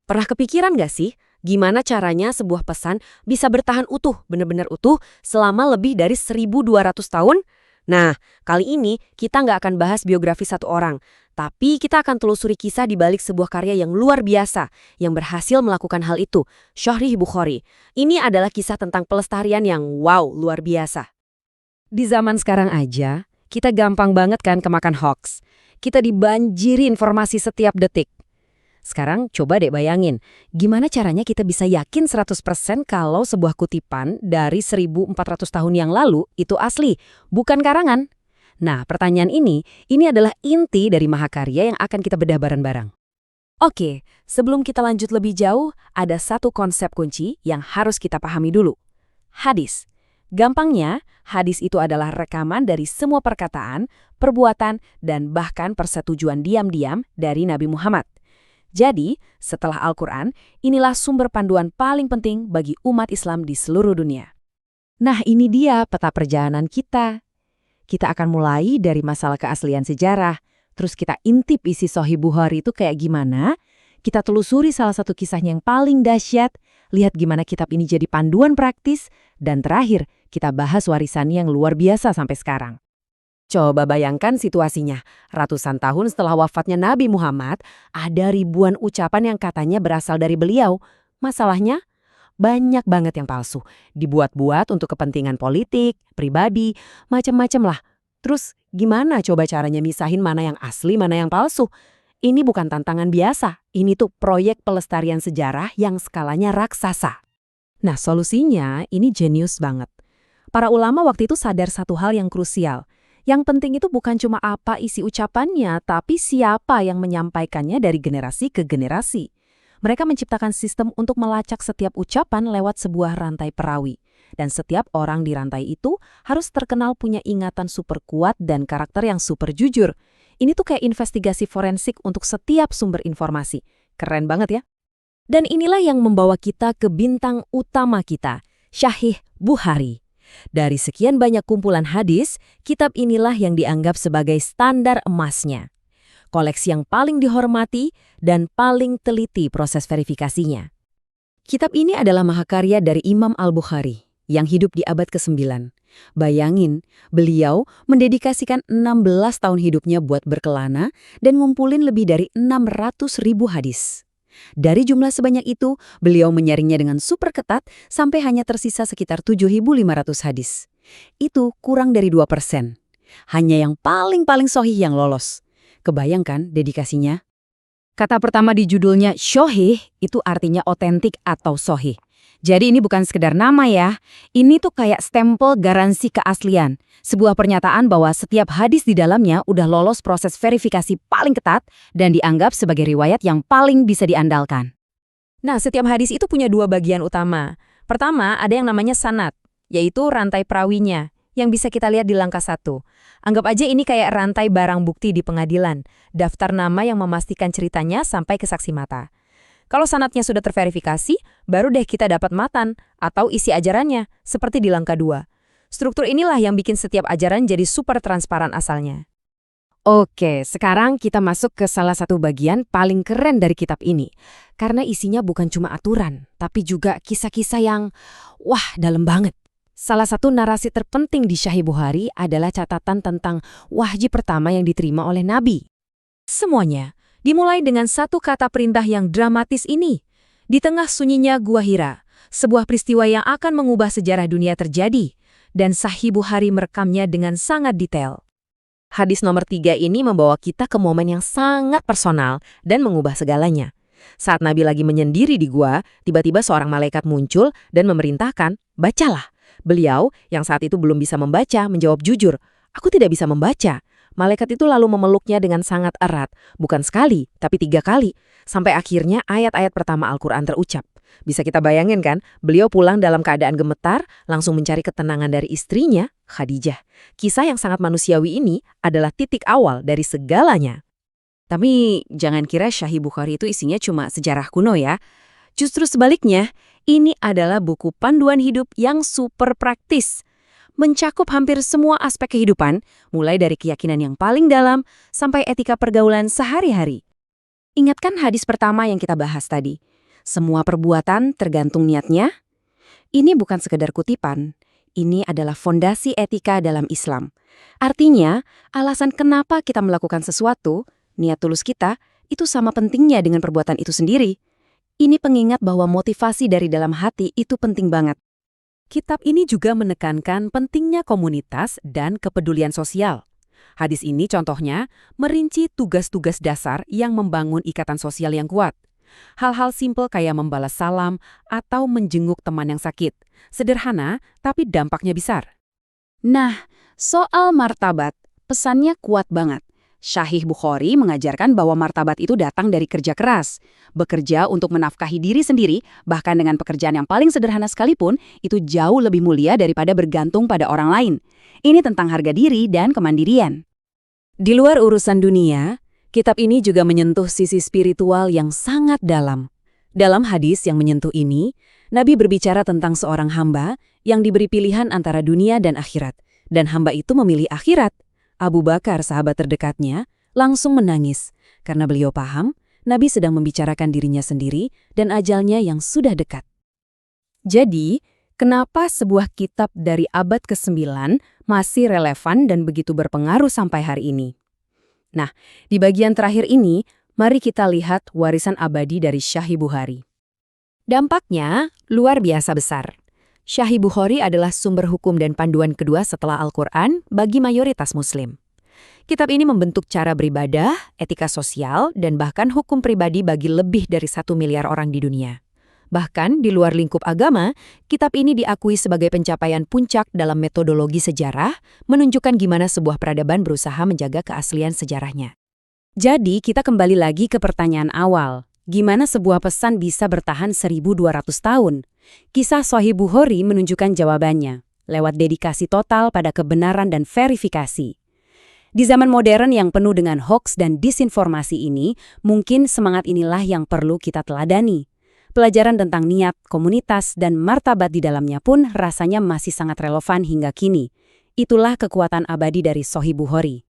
Pernah kepikiran nggak sih, gimana caranya sebuah pesan bisa bertahan utuh, benar-benar utuh, selama lebih dari 1.200 tahun? Nah, kali ini kita nggak akan bahas biografi satu orang, tapi kita akan telusuri kisah di balik sebuah karya yang luar biasa, yang berhasil melakukan hal itu, Sahih Bukhari. Ini adalah kisah tentang pelestarian yang wow, luar biasa. Di zaman sekarang aja, kita gampang banget kan kemakan hoax. Kita dibanjiri informasi setiap detik. Sekarang coba deh bayangin, gimana caranya kita bisa yakin 100% kalau sebuah kutipan dari 1.400 tahun yang lalu itu asli, bukan karangan? Nah, pertanyaan ini adalah inti dari mahakarya yang akan kita bedah bareng-bareng. Oke, sebelum kita lanjut lebih jauh, ada satu konsep kunci yang harus kita pahami dulu. Hadis. Gampangnya, hadis itu adalah rekaman dari semua perkataan, perbuatan, dan bahkan persetujuan diam-diam dari Nabi Muhammad. Jadi, setelah Al-Quran, inilah sumber panduan paling penting bagi umat Islam di seluruh dunia. Nah, ini dia peta perjalanan kita. Kita akan mulai dari masalah keaslian sejarah, terus kita intip isi Sahih Bukhari itu kayak gimana, kita telusuri salah satu kisahnya yang paling dahsyat, lihat gimana kitab ini jadi panduan praktis, dan terakhir, kita bahas warisannya yang luar biasa sampai sekarang. Coba bayangkan situasinya, ratusan tahun setelah wafatnya Nabi Muhammad, ada ribuan ucapan yang katanya berasal dari beliau. Masalahnya, banyak banget yang palsu. Dibuat-buat untuk kepentingan politik, pribadi, macam-macam lah. Terus gimana coba caranya misahin mana yang asli, mana yang palsu? Ini bukan tantangan biasa, ini tuh proyek pelestarian sejarah yang skalanya raksasa. Nah, solusinya ini jenius banget. Para ulama waktu itu sadar satu hal yang krusial. Yang penting itu bukan cuma apa isi ucapannya, tapi siapa yang menyampaikannya dari generasi ke generasi. Mereka menciptakan sistem untuk melacak setiap ucapan lewat sebuah rantai perawi. Dan setiap orang di rantai itu harus terkenal punya ingatan super kuat dan karakter yang super jujur. Ini tuh kayak investigasi forensik untuk setiap sumber informasi. Keren banget ya? Dan inilah yang membawa kita ke bintang utama kita, Sahih Bukhari. Dari sekian banyak kumpulan hadis, kitab inilah yang dianggap sebagai standar emasnya. Koleksi yang paling dihormati dan paling teliti proses verifikasinya. Kitab ini adalah mahakarya dari Imam Al-Bukhari yang hidup di abad ke-9. Bayangin, beliau mendedikasikan 16 tahun hidupnya buat berkelana dan ngumpulin lebih dari 600.000 hadis. Dari jumlah sebanyak itu, beliau menyaringnya dengan super ketat sampai hanya tersisa sekitar 7.500 hadis. Itu kurang dari 2%. Hanya yang paling sahih yang lolos. Kebayangkan dedikasinya? Kata pertama di judulnya sahih itu artinya otentik atau sahih. Jadi ini bukan sekedar nama ya. Ini tuh kayak stempel garansi keaslian. Sebuah pernyataan bahwa setiap hadis di dalamnya udah lolos proses verifikasi paling ketat dan dianggap sebagai riwayat yang paling bisa diandalkan. Nah, setiap hadis itu punya dua bagian utama. Pertama, ada yang namanya sanad, yaitu rantai perawinya, yang bisa kita lihat di langkah 1. Anggap aja ini kayak rantai barang bukti di pengadilan, daftar nama yang memastikan ceritanya sampai ke saksi mata. Kalau sanadnya sudah terverifikasi, baru deh kita dapat matan atau isi ajarannya, seperti di langkah 2. Struktur inilah yang bikin setiap ajaran jadi super transparan asalnya. Oke, sekarang kita masuk ke salah satu bagian paling keren dari kitab ini. Karena isinya bukan cuma aturan, tapi juga kisah-kisah yang, wah, dalam banget. Salah satu narasi terpenting di Sahih Bukhari adalah catatan tentang wahyu pertama yang diterima oleh Nabi. Semuanya dimulai dengan satu kata perintah yang dramatis ini. Di tengah sunyinya Gua Hira, sebuah peristiwa yang akan mengubah sejarah dunia terjadi, dan Sahih Bukhari merekamnya dengan sangat detail. Hadis nomor 3 ini membawa kita ke momen yang sangat personal dan mengubah segalanya. Saat Nabi lagi menyendiri di gua, tiba-tiba seorang malaikat muncul dan memerintahkan, bacalah. Beliau, yang saat itu belum bisa membaca, menjawab jujur, aku tidak bisa membaca. Malaikat itu lalu memeluknya dengan sangat erat, bukan sekali, tapi 3 kali, sampai akhirnya ayat-ayat pertama Al-Quran terucap. Bisa kita bayangin kan, beliau pulang dalam keadaan gemetar, langsung mencari ketenangan dari istrinya, Khadijah. Kisah yang sangat manusiawi ini adalah titik awal dari segalanya. Tapi jangan kira Sahih Bukhari itu isinya cuma sejarah kuno ya. Justru sebaliknya, ini adalah buku panduan hidup yang super praktis. Mencakup hampir semua aspek kehidupan, mulai dari keyakinan yang paling dalam sampai etika pergaulan sehari-hari. Ingatkan hadis pertama yang kita bahas tadi. Semua perbuatan tergantung niatnya. Ini bukan sekedar kutipan. Ini adalah fondasi etika dalam Islam. Artinya, alasan kenapa kita melakukan sesuatu, niat tulus kita, itu sama pentingnya dengan perbuatan itu sendiri. Ini pengingat bahwa motivasi dari dalam hati itu penting banget. Kitab ini juga menekankan pentingnya komunitas dan kepedulian sosial. Hadis ini contohnya merinci tugas-tugas dasar yang membangun ikatan sosial yang kuat. Hal-hal simpel kayak membalas salam atau menjenguk teman yang sakit. Sederhana, tapi dampaknya besar. Nah, soal martabat, pesannya kuat banget. Sahih Bukhari mengajarkan bahwa martabat itu datang dari kerja keras. Bekerja untuk menafkahi diri sendiri, bahkan dengan pekerjaan yang paling sederhana sekalipun, itu jauh lebih mulia daripada bergantung pada orang lain. Ini tentang harga diri dan kemandirian. Di luar urusan dunia, kitab ini juga menyentuh sisi spiritual yang sangat dalam. Dalam hadis yang menyentuh ini, Nabi berbicara tentang seorang hamba yang diberi pilihan antara dunia dan akhirat. Dan hamba itu memilih akhirat. Abu Bakar, sahabat terdekatnya, langsung menangis karena beliau paham Nabi sedang membicarakan dirinya sendiri dan ajalnya yang sudah dekat. Jadi, kenapa sebuah kitab dari abad ke-9 masih relevan dan begitu berpengaruh sampai hari ini? Nah, di bagian terakhir ini, mari kita lihat warisan abadi dari Sahih Bukhari. Dampaknya luar biasa besar. Sahih Bukhari adalah sumber hukum dan panduan kedua setelah Al-Quran bagi mayoritas Muslim. Kitab ini membentuk cara beribadah, etika sosial, dan bahkan hukum pribadi bagi lebih dari 1 miliar orang di dunia. Bahkan di luar lingkup agama, kitab ini diakui sebagai pencapaian puncak dalam metodologi sejarah, menunjukkan gimana sebuah peradaban berusaha menjaga keaslian sejarahnya. Jadi, kita kembali lagi ke pertanyaan awal. Gimana sebuah pesan bisa bertahan 1.200 tahun? Kisah Sahih Bukhari menunjukkan jawabannya, lewat dedikasi total pada kebenaran dan verifikasi. Di zaman modern yang penuh dengan hoaks dan disinformasi ini, mungkin semangat inilah yang perlu kita teladani. Pelajaran tentang niat, komunitas, dan martabat di dalamnya pun rasanya masih sangat relevan hingga kini. Itulah kekuatan abadi dari Sahih Bukhari.